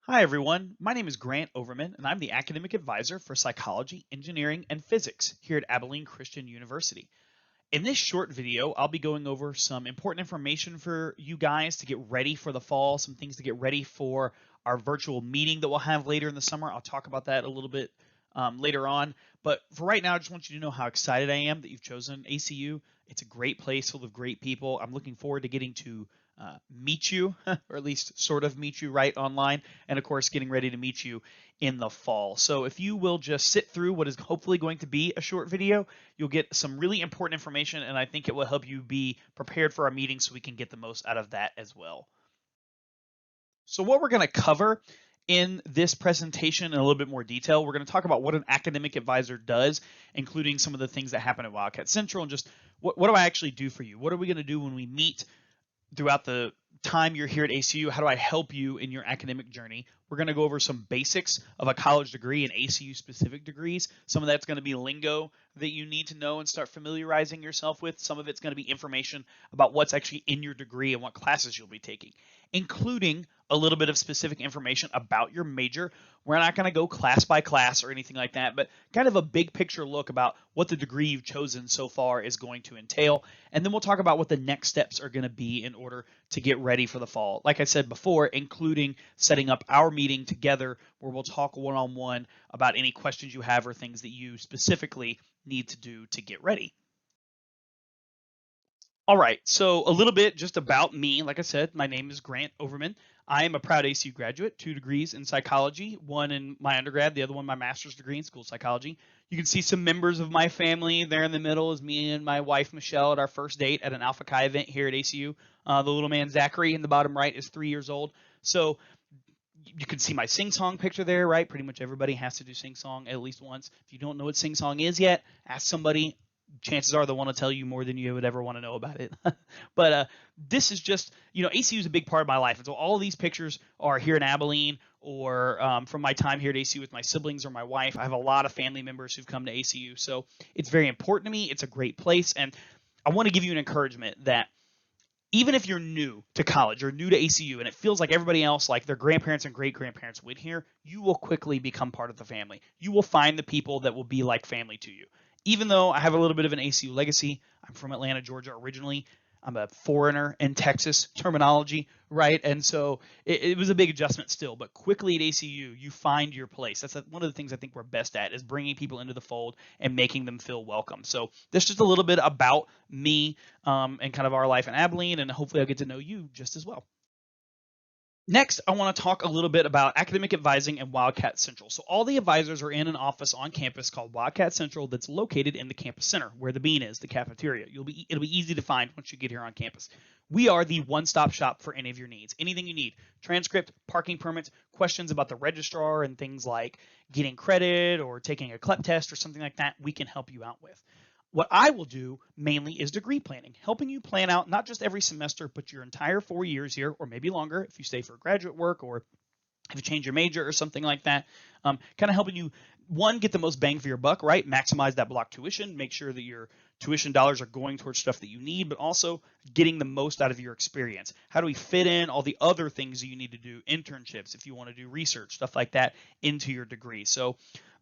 Hi, everyone. My name is Grant Overman, and I'm the Academic Advisor for Psychology, Engineering, and Physics here at Abilene Christian University. In this short video, I'll be going over some important information for you guys to get ready for the fall, some things to get ready for our virtual meeting that we'll have later in the summer. I'll talk about that a little bit later on. But for right now, I just want you to know how excited I am that you've chosen ACU. It's a great place full of great people. I'm looking forward to getting to meet you, or at least sort of meet you right online, and of course, getting ready to meet you in the fall. So if you will just sit through what is hopefully going to be a short video, you'll get some really important information, and I think it will help you be prepared for our meeting so we can get the most out of that as well. So what we're going to cover in this presentation in a little bit more detail, we're going to talk about what an academic advisor does, including some of the things that happen at Wildcat Central, and just what do I actually do for you? What are we going to do when we meet throughout the time you're here at ACU? How do I help you in your academic journey? We're going to go over some basics of a college degree and ACU specific degrees. Some of that's going to be lingo that you need to know and start familiarizing yourself with. Some of it's going to be information about what's actually in your degree and what classes you'll be taking, including a little bit of specific information about your major. We're not going to go class by class or anything like that, but kind of a big picture look about what the degree you've chosen so far is going to entail. And then we'll talk about what the next steps are going to be in order to get ready for the fall. Like I said before, including setting up our meeting together where we'll talk one-on-one about any questions you have or things that you specifically need to do to get ready. All right, so a little bit just about me. Like I said, my name is Grant Overman. I am a proud ACU graduate, 2 degrees in psychology, one in my undergrad, the other one my master's degree in school psychology. You can see some members of my family there in the middle is me and my wife, Michelle, at our first date at an Alpha Chi event here at ACU. The little man, Zachary, in the bottom right is 3 years old. So you can see my sing song picture there, right? Pretty much everybody has to do sing song at least once. If you don't know what sing song is yet, ask somebody. Chances are they'll want to tell you more than you would ever want to know about it. But this is just, ACU is a big part of my life. And so all of these pictures are here in Abilene or from my time here at ACU with my siblings or my wife. I have a lot of family members who've come to ACU. So it's very important to me. It's a great place. And I want to give you an encouragement that even if you're new to college or new to ACU and it feels like everybody else, like their grandparents and great grandparents went here, you will quickly become part of the family. You will find the people that will be like family to you. Even though I have a little bit of an ACU legacy, I'm from Atlanta, Georgia originally. I'm a foreigner in Texas terminology, right? And so it was a big adjustment still, but quickly at ACU, you find your place. That's one of the things I think we're best at is bringing people into the fold and making them feel welcome. So that's just a little bit about me and kind of our life in Abilene, and hopefully I'll get to know you just as well. Next, I want to talk a little bit about academic advising and Wildcat Central. So all the advisors are in an office on campus called Wildcat Central that's located in the campus center where the bean is, the cafeteria. It'll be easy to find once you get here on campus. We are the one-stop shop for any of your needs. Anything you need, transcript, parking permits, questions about the registrar and things like getting credit or taking a CLEP test or something like that, we can help you out with. What I will do mainly is degree planning, helping you plan out not just every semester, but your entire 4 years here, or maybe longer if you stay for graduate work or if you change your major or something like that. Kind of helping you, one, get the most bang for your buck, right? Maximize that block tuition, make sure that your tuition dollars are going towards stuff that you need, but also getting the most out of your experience. How do we fit in all the other things that you need to do, internships, if you want to do research, stuff like that, into your degree? So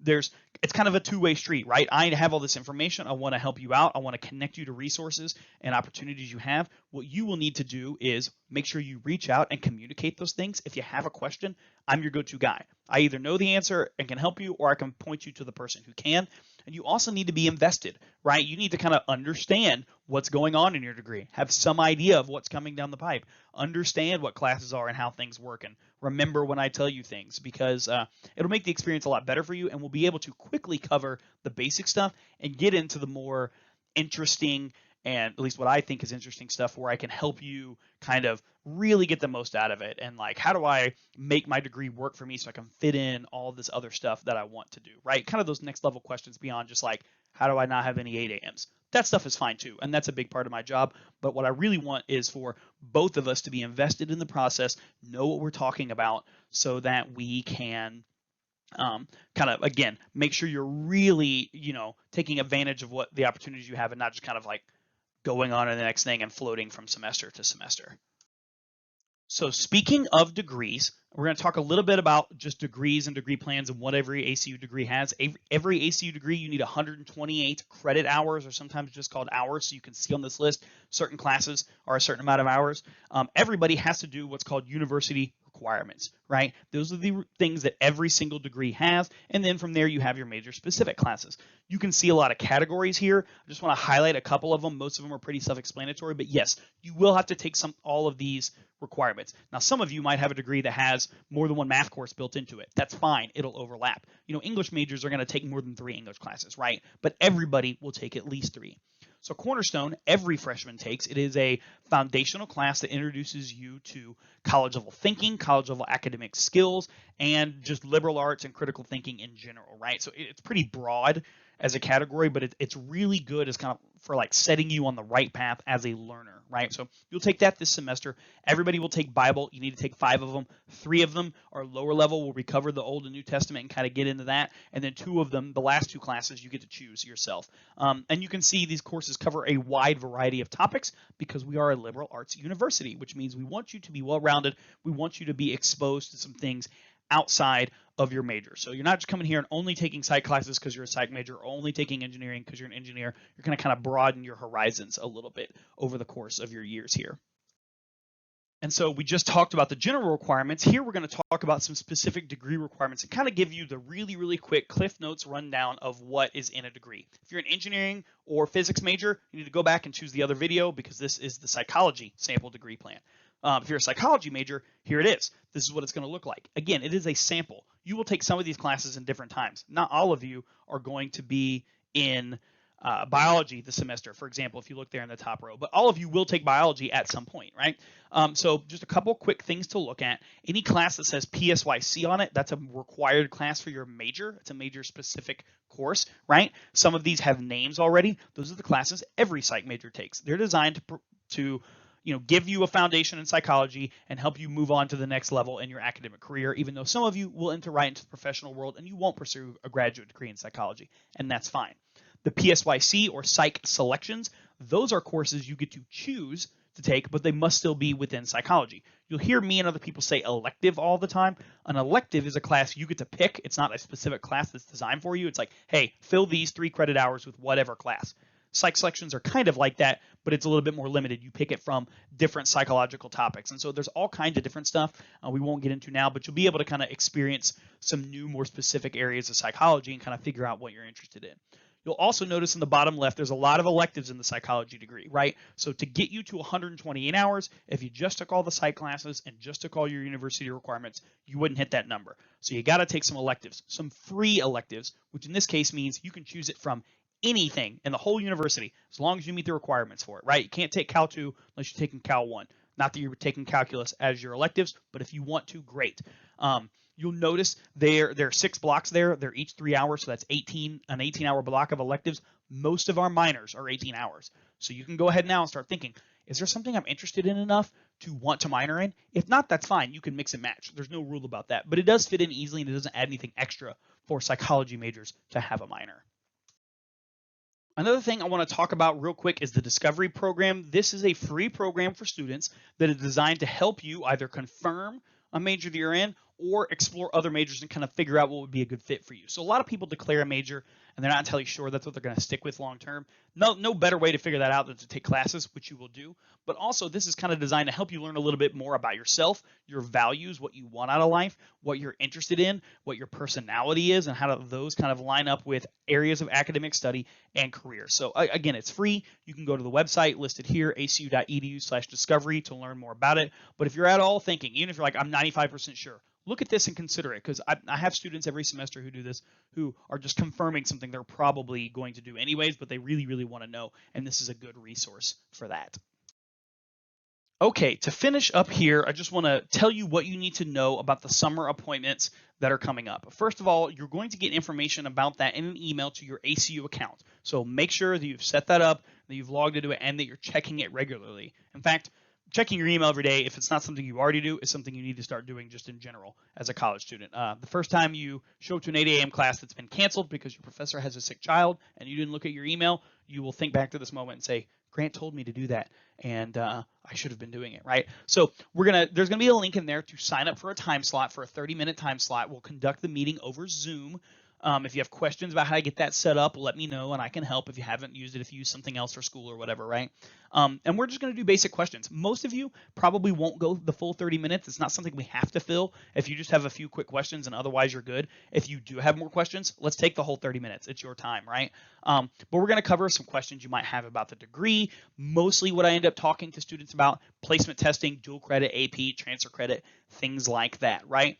it's kind of a two-way street, right? I have all this information. I want to help you out. I want to connect you to resources and opportunities you have. What you will need to do is make sure you reach out and communicate those things. If you have a question, I'm your go-to guy. I either know the answer and can help you, or I can point you to the person who can. And you also need to be invested, right? You need to kind of understand what's going on in your degree, have some idea of what's coming down the pipe, understand what classes are and how things work, and remember when I tell you things, because it'll make the experience a lot better for you, and we'll be able to quickly cover the basic stuff and get into the more interesting, and at least what I think is interesting stuff, where I can help you kind of really get the most out of it. And like, how do I make my degree work for me so I can fit in all this other stuff that I want to do, right? Kind of those next level questions beyond just like, how do I not have any 8 a.m.s? That stuff is fine too, and that's a big part of my job. But what I really want is for both of us to be invested in the process, know what we're talking about, so that we can kind of, again, make sure you're really, taking advantage of what the opportunities you have and not just kind of like going on to the next thing and floating from semester to semester. So speaking of degrees, we're going to talk a little bit about just degrees and degree plans and what every ACU degree has. Every ACU degree, you need 128 credit hours, or sometimes just called hours. So you can see on this list, certain classes are a certain amount of hours. Everybody has to do what's called university requirements, right? Those are the things that every single degree has. And then from there, you have your major specific classes. You can see a lot of categories here. I just want to highlight a couple of them. Most of them are pretty self-explanatory, but yes, you will have to take all of these requirements. Now, some of you might have a degree that has more than one math course built into it. That's fine. It'll overlap. English majors are going to take more than 3 English classes, right? But everybody will take at least 3. So Cornerstone, every freshman takes. It is a foundational class that introduces you to college level thinking, college level academic skills, and just liberal arts and critical thinking in general, right? So it's pretty broad as a category, but it's really good as kind of for like setting you on the right path as a learner, right? So you'll take that this semester. Everybody will take Bible. You need to take 5 of them. 3 of them are lower level, where we cover the Old and New Testament and kind of get into that. And then 2 of them, the last 2 classes, you get to choose yourself. And you can see these courses cover a wide variety of topics because we are a liberal arts university, which means we want you to be well-rounded. We want you to be exposed to some things outside of your major. So you're not just coming here and only taking psych classes because you're a psych major, or only taking engineering because you're an engineer. You're going to kind of broaden your horizons a little bit over the course of your years here. And so we just talked about the general requirements. Here we're going to talk about some specific degree requirements and kind of give you the really, really quick Cliff Notes rundown of what is in a degree. If you're an engineering or physics major, you need to go back and choose the other video because this is the psychology sample degree plan. If you're a psychology major, here it is. This is what it's going to look like. Again, it is a sample. You will take some of these classes in different times. Not all of you are going to be in biology this semester, for example, if you look there in the top row. But all of you will take biology at some point, right? So just a couple quick things to look at. Any class that says PSYC on it, that's a required class for your major. It's a major specific course, right? Some of these have names already. Those are the classes every psych major takes. They're designed to give you a foundation in psychology and help you move on to the next level in your academic career, even though some of you will enter right into the professional world and you won't pursue a graduate degree in psychology, and that's fine. The PSYC or psych selections, those are courses you get to choose to take, but they must still be within psychology. You'll hear me and other people say elective all the time. An elective is a class you get to pick. It's not a specific class that's designed for you. It's like, hey, fill these 3 credit hours with whatever class. Psych selections are kind of like that, but it's a little bit more limited. You pick it from different psychological topics. And so there's all kinds of different stuff we won't get into now, but you'll be able to kind of experience some new, more specific areas of psychology and kind of figure out what you're interested in. You'll also notice in the bottom left, there's a lot of electives in the psychology degree, right? So to get you to 128 hours, if you just took all the psych classes and just took all your university requirements, you wouldn't hit that number. So you got to take some electives, some free electives, which in this case means you can choose it from anything in the whole university as long as you meet the requirements for it, right? You can't take Cal 2 unless you're taking Cal 1. Not that you're taking calculus as your electives, but if you want to, great. You'll notice there are 6 blocks there. They're each 3 hours, so that's an 18-hour block of electives. Most of our minors are 18 hours. So you can go ahead now and start thinking, is there something I'm interested in enough to want to minor in? If not, that's fine. You can mix and match. There's no rule about that. But it does fit in easily, and it doesn't add anything extra for psychology majors to have a minor. Another thing I want to talk about real quick is the Discovery Program. This is a free program for students that is designed to help you either confirm a major that you're in or explore other majors and kind of figure out what would be a good fit for you. So a lot of people declare a major and they're not entirely sure that's what they're going to stick with long term. No better way to figure that out than to take classes, which you will do. But also this is kind of designed to help you learn a little bit more about yourself, your values, what you want out of life, what you're interested in, what your personality is, and how those kind of line up with areas of academic study and career. So again, it's free. You can go to the website listed here, acu.edu/discovery, to learn more about it. But if you're at all thinking, even if you're like, I'm 95% sure, look at this and consider it, because I have students every semester who do this who are just confirming something they're probably going to do anyways, but they really, really want to know, and this is a good resource for that. Okay, to finish up here, I just want to tell you what you need to know about the summer appointments that are coming up. First of all, you're going to get information about that in an email to your ACU account. So make sure that you've set that up, that you've logged into it, and that you're checking it regularly. In fact, checking your email every day, if it's not something you already do, is something you need to start doing just in general as a college student. The first time you show up to an 8 a.m. class that's been canceled because your professor has a sick child and you didn't look at your email, you will think back to this moment and say, Grant told me to do that, and I should have been doing it, right? So there's gonna be a link in there to sign up for a time slot, for a 30-minute time slot. We'll conduct the meeting over Zoom. If you have questions about how to get that set up, let me know and I can help if you haven't used it, if you use something else for school or whatever, right? And we're just going to do basic questions. Most of you probably won't go the full 30 minutes. It's not something we have to fill. If you just have a few quick questions and otherwise you're good. If you do have more questions, let's take the whole 30 minutes. It's your time, right? But we're going to cover some questions you might have about the degree. Mostly what I end up talking to students about: placement testing, dual credit, AP, transfer credit, things like that, right?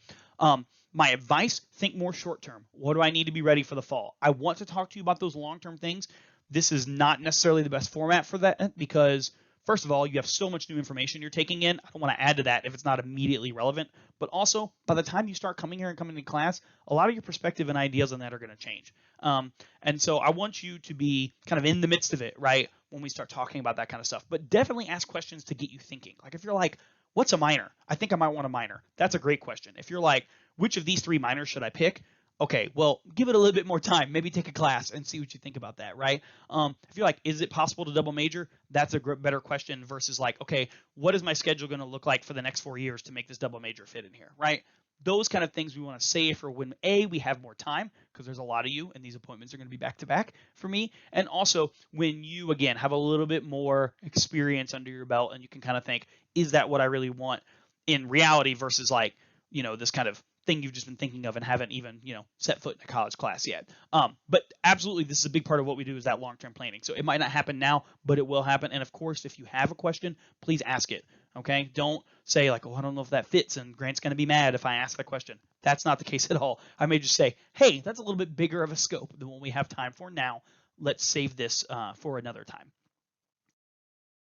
My advice: think more short term. What do I need to be ready for the fall? I want to talk to you about those long-term things. This is not necessarily the best format for that because, first of all, you have so much new information you're taking in. I don't want to add to that if it's not immediately relevant. But also, by the time you start coming here and coming to class, a lot of your perspective and ideas on that are going to change. And so I want you to be kind of in the midst of it, right, when we start talking about that kind of stuff. But definitely ask questions to get you thinking. Like if you're like, what's a minor? I think I might want a minor. That's a great question. If you're like, which of these 3 minors should I pick? Okay, well, give it a little bit more time. Maybe take a class and see what you think about that, right? If you're like, is it possible to double major? That's a better question versus like, okay, what is my schedule going to look like for the next 4 years to make this double major fit in here, right? Those kind of things we want to save for when we have more time, because there's a lot of you and these appointments are going to be back to back for me. And also when you, again, have a little bit more experience under your belt and you can kind of think, is that what I really want in reality versus like, this kind of thing you've just been thinking of and haven't even, set foot in a college class yet. But absolutely, this is a big part of what we do, is that long-term planning. So it might not happen now, but it will happen. And of course, if you have a question, please ask it. Okay. Don't say like, oh, I don't know if that fits and Grant's going to be mad if I ask the question. That's not the case at all. I may just say, hey, that's a little bit bigger of a scope than what we have time for now. Let's save this for another time.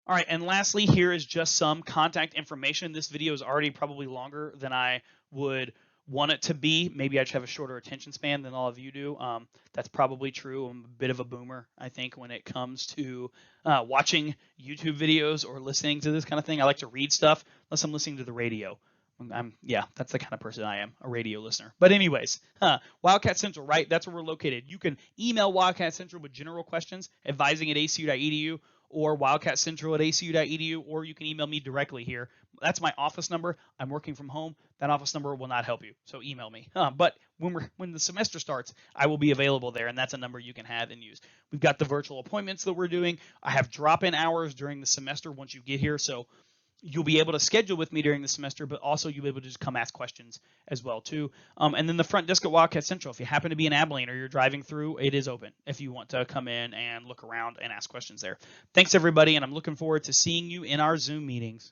All right, and lastly, here is just some contact information. This video is already probably longer than I would want it to be. Maybe I just have a shorter attention span than all of you do. That's probably true. I'm a bit of a boomer, I think, when it comes to watching YouTube videos or listening to this kind of thing. I like to read stuff unless I'm listening to the radio. Yeah, that's the kind of person I am, a radio listener. But anyways, Wildcat Central, right? That's where we're located. You can email Wildcat Central with general questions, advising@acu.edu, or wildcatcentral@acu.edu, or you can email me directly here. That's my office number. I'm working from home. That office number will not help you, so email me. But when the semester starts, I will be available there, and that's a number you can have and use. We've got the virtual appointments that we're doing. I have drop-in hours during the semester once you get here, so you'll be able to schedule with me during the semester, but also you'll be able to just come ask questions as well too. And then the front desk at Wildcat Central, if you happen to be in Abilene or you're driving through, it is open if you want to come in and look around and ask questions there. Thanks everybody, and I'm looking forward to seeing you in our Zoom meetings.